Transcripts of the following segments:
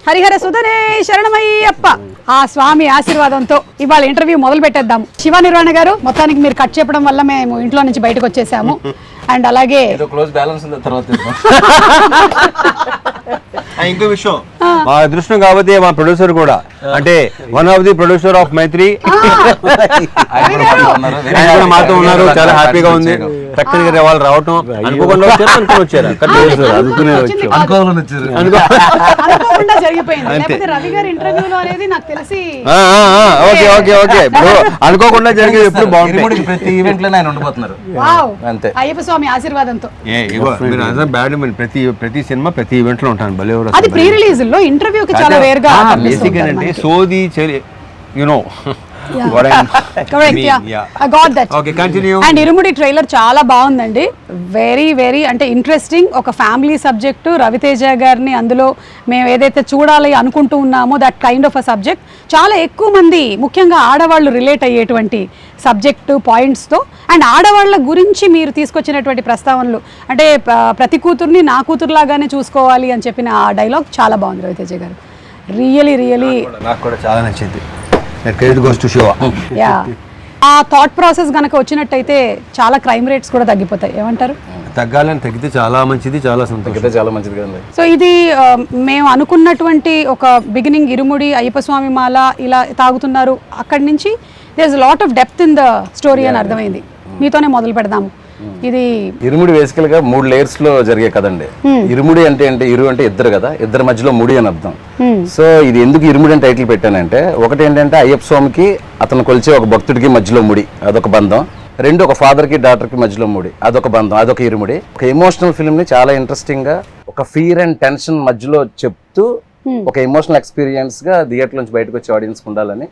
హరిహర సుధనే శరణమయ్యప్ప. ఆ స్వామి ఆశీర్వాదంతో ఇవాళ ఇంటర్వ్యూ మొదలు పెట్టేద్దాం. శివ నిర్వాణ గారు, మొత్తానికి మీరు కట్ చెప్పడం వల్ల మేము ఇంట్లో నుంచి బయటకు వచ్చేసాము. అండ్ అలాగే క్లోజ్ బ్యాలెన్స్ ఉంది తర్వాత ఇంకో విషయం, మా అదృష్టం కాబట్టి మా ప్రొడ్యూసర్ కూడా, అంటే one of the producer of Mythri మాతో ఉన్నారు. చాలా హ్యాపీగా ఉంది. చక్కగా వాళ్ళు రావటం అనుకోకుండా వచ్చారు. అనుకోకుండా జరిగేది ఎప్పుడు బాగుంటుంది. ప్రతి ఈవెంట్ లో ఆయన ఉండిపోతున్నారు అంతే. అయ్యప్ప స్వామి ఆశీర్వాదంతో ప్రతి సినిమా ప్రతి ఈవెంట్ లో ఉంటాను. భలే అది ప్రీ రిలీజ్ లో ఇంటర్వ్యూ కి చాలా వేర్ గా బేసిక్ అంటే సోది you know and irumudi trailer చాలా బాగుందండి. వెరీ వెరీ అంటే ఇంట్రెస్టింగ్. ఒక ఫ్యామిలీ సబ్జెక్టు, రవితేజ గారిని అందులో మేము ఏదైతే చూడాలి అనుకుంటూ ఉన్నామో that kind of a subject చాలా ఎక్కువ మంది, ముఖ్యంగా ఆడవాళ్ళు రిలేట్ అయ్యేటువంటి సబ్జెక్టు పాయింట్స్తో అండ్ ఆడవాళ్ళ గురించి మీరు తీసుకొచ్చినటువంటి ప్రస్తావనలు, అంటే ప్రతి కూతుర్ని నా కూతురులాగానే చూసుకోవాలి అని చెప్పిన ఆ డైలాగ్ చాలా బాగుంది రవితేజ గారు. రియలీ రియలీ నాకు కూడా చాలా నచ్చింది. ఆ థాట్ ప్రాసెస్ గనక వచ్చినట్టయితే చాలా క్రైమ్ రేట్స్ కూడా తగ్గిపోతాయి. ఏమంటారు? తగ్గాలని తగ్గితే చాలా మంచిది, చాలా సంతోషం, చాలా మంచిది కదండి. సో ఇది మేము అనుకున్నటువంటి ఒక బిగినింగ్ ఇరుముడి అయ్యప్ప స్వామి మాల ఇలా తాగుతున్నారు, అక్కడి నుంచి there is lot of depth in the story అని అర్థమైంది. మీతోనే మొదలు పెడదాము. ఇది ఇరుముడి బేసికల్ గా 3 layers లో జరిగే కదండి. ఇరుముడి అంటే ఇరు అంటే ఇద్దరు కదా, ఇద్దరి మధ్యలో ముడి అని అర్థం. సో ఇది ఎందుకు ఇరుముడి అని టైటిల్ పెట్టానంటే, ఒకటి ఏంటంటే అయ్యప్ప స్వామికి అతను కొలిచే ఒక భక్తుడికి మధ్యలో ముడి, అదొక బంధం. 2 ఒక ఫాదర్ కి డాటర్ కి మధ్యలో ముడి, అదొక బంధం, అదొక ఇరుముడి. ఒక ఎమోషనల్ ఫిల్మ్ ని చాలా ఇంట్రెస్టింగ్ గా ఒక ఫియర్ అండ్ టెన్షన్ మధ్యలో చెప్తూ ఒక ఎమోషనల్ ఎక్స్పీరియన్స్ గా థియేటర్ నుంచి బయటకు వచ్చే ఆడియన్స్ ఉండాలని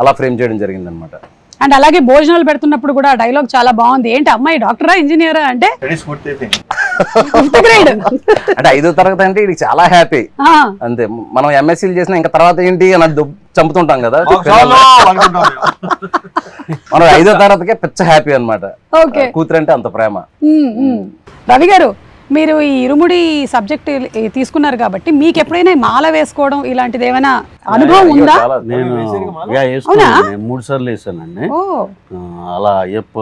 అలా ఫ్రేమ్ చేయడం జరిగింది అనమాట. అండ్ అలాగే భోజనాలు పెడుతున్నప్పుడు కూడా డైలాగ్ చాలా బాగుంది. ఏంటి అమ్మాయి డాక్టరా ఇంజనీరా అంటే అంటే 5వ తరగతి అంటే ఇది చాలా హ్యాపీ అంతే. మనం ఎంఎస్సీలు చేసినా ఇంకా తర్వాత ఏంటి అని చంపుతుంటాం కదా, మనం 5వ తరగతికే పిచ్చ హ్యాపీ అనమాట. కూతురు అంటే అంత ప్రేమ. రవి గారు, మీరు ఈ ఇరుముడి సబ్జెక్ట్ తీసుకున్నారు కాబట్టి మీకు ఎప్పుడైనా మాల వేసుకోవడం ఇలాంటిది ఏమైనా అనుభవం ఉందా? నేను 3 సార్లు వేసానండి. అలా అయ్యప్ప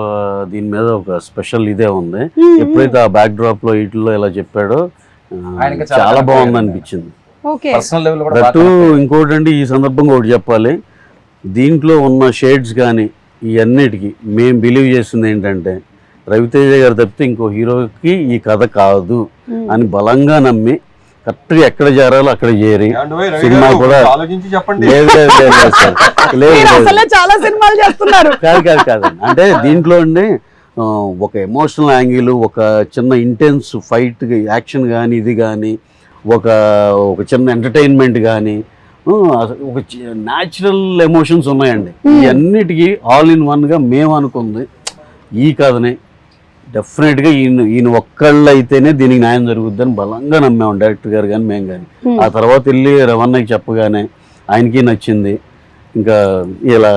దీని మీద ఒక స్పెషల్ ఇదే ఉంది. ఎప్పుడైతే ఆ బ్యాక్ డ్రాప్ లో వీటిలో ఇలా చెప్పాడో చాలా బాగుంది అనిపించింది. ఇంకోటి అండి, ఈ సందర్భంగా ఒకటి చెప్పాలి, దీంట్లో ఉన్న షేడ్స్ కానీ ఈ అన్నిటికీ మేము బిలీవ్ చేసింది ఏంటంటే, రవితేజ గారు తప్పితే ఇంకో హీరోకి ఈ కథ కాదు అని బలంగా నమ్మి కరెక్ట్గా ఎక్కడ చేరాలో అక్కడ చేరి సినిమా కూడా కాదు. అంటే దీంట్లో అండి ఒక ఎమోషనల్ యాంగిల్, ఒక చిన్న ఇంటెన్స్ ఫైట్ యాక్షన్ కానీ, ఇది కానీ ఒక చిన్న ఎంటర్టైన్మెంట్ కానీ, ఒక న్యాచురల్ ఎమోషన్స్ ఉన్నాయండి. ఈ అన్నిటికీ ఆల్ ఇన్ వన్గా మేము అనుకుంది ఈ కథనే డెఫినెట్గా ఈయన ఒక్కళ్ళు అయితేనే దీనికి న్యాయం జరుగుద్దని బలంగా నమ్మాము, డైరెక్టర్ గారు కానీ మేము కానీ. ఆ తర్వాత వెళ్ళి రవణకి చెప్పగానే ఆయనకి నచ్చింది. ఇంకా ఇలా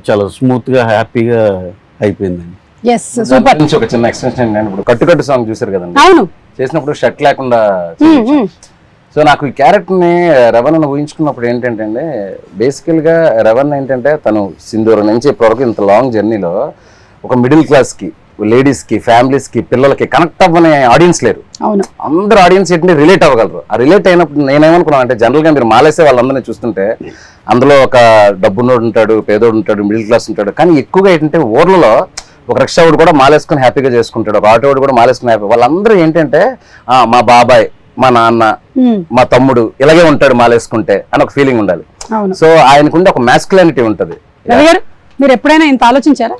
చాలా స్మూత్గా హ్యాపీగా అయిపోయిందండి. ఒక చిన్న ఎక్స్టెన్షన్, ఇప్పుడు కట్టు సాంగ్ చూసారు కదండి, చేసినప్పుడు షర్ట్ లేకుండా. సో నాకు ఈ క్యారెక్టర్ని రవణను ఊహించుకున్నప్పుడు ఏంటంటే అండి, బేసికల్గా రవణ్ ఏంటంటే తను సింధూరం నుంచి ఇప్పటివరకు ఇంత లాంగ్ జర్నీలో ఒక మిడిల్ క్లాస్కి, లేడీస్కి, ఫ్యామిలీస్కి, పిల్లలకి కనెక్ట్ అవ్వని ఆడియన్స్ లేరు. అందరూ ఆడియన్స్ ఏంటంటే రిలేట్ అవ్వగలరు. ఆ రిలేట్ అయినప్పుడు నేనేమనుకున్నాను అంటే, జనరల్గా మీరు మాలేసే వాళ్ళందరినీ చూస్తుంటే అందులో ఒక డబ్బున్నోడు ఉంటాడు, పేదోడు ఉంటాడు, మిడిల్ క్లాస్ ఉంటాడు. కానీ ఎక్కువగా ఏంటంటే ఊర్లలో ఒక రిక్షావాడు కూడా మాలేసుకొని హ్యాపీగా చేసుకుంటాడు, ఒక ఆటోవాడు కూడా మాలేసుకుని హ్యాపీ. వాళ్ళందరూ ఏంటంటే మా బాబాయ్, మా నాన్న, మా తమ్ముడు ఇలాగే ఉంటాడు మాలేసుకుంటే అని ఒక ఫీలింగ్ ఉండాలి. సో ఆయనకుండే ఒక మ్యాస్కులానిటీ ఉంటుంది. మీరు ఎప్పుడైనా ఇంత ఆలోచించారా?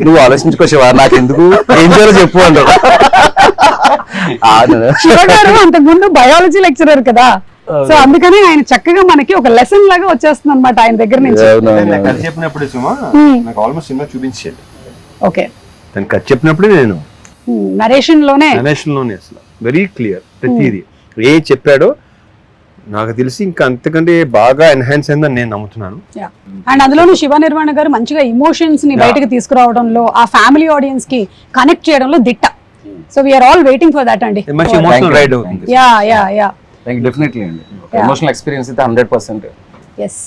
నువ్వు ఆలోచించుకోవా, నాకు ఎందుకు, ఏం చేయాలో చెప్పు అంటారు. అంతకుముందు బయాలజీ లెక్చరర్ కదా, సో అందుకని ఆయన చక్కగా మనకి ఒక లెసన్ లాగా వచ్చేస్తుంది అనమాట ఆయన దగ్గర నుంచి. చెప్పినప్పుడు నాకు ఆల్మోస్ట్ సినిమా చూపించేది. ఓకే, కథ చెప్పినప్పుడు నేను నరేషన్ లోనే అసలు వెరీ క్లియర్ ప్రతిదీ ఏ చెప్పాడో నాకు తెలిసి ఇంకా అంతకంటే బాగా ఎన్హాన్స్ అయిందని నేను నమ్ముతున్నాను. అండ్ అందులోనూ శివ నిర్వాణ గారు మంచిగా ఎమోషన్స్ ని బయటకు తీసుకురావడంలో, ఆ ఫ్యామిలీ ఆడియన్స్ కి కనెక్ట్ చేయడంలో దిట్ట. So we are all waiting for that అండి. మంచి ఎమోషనల్ రైడ్ అవుతుంది. యా యా యా డెఫినెట్లీ అండి, ఎమోషనల్ ఎక్స్పీరియన్స్ అయితే 100%. ఎస్.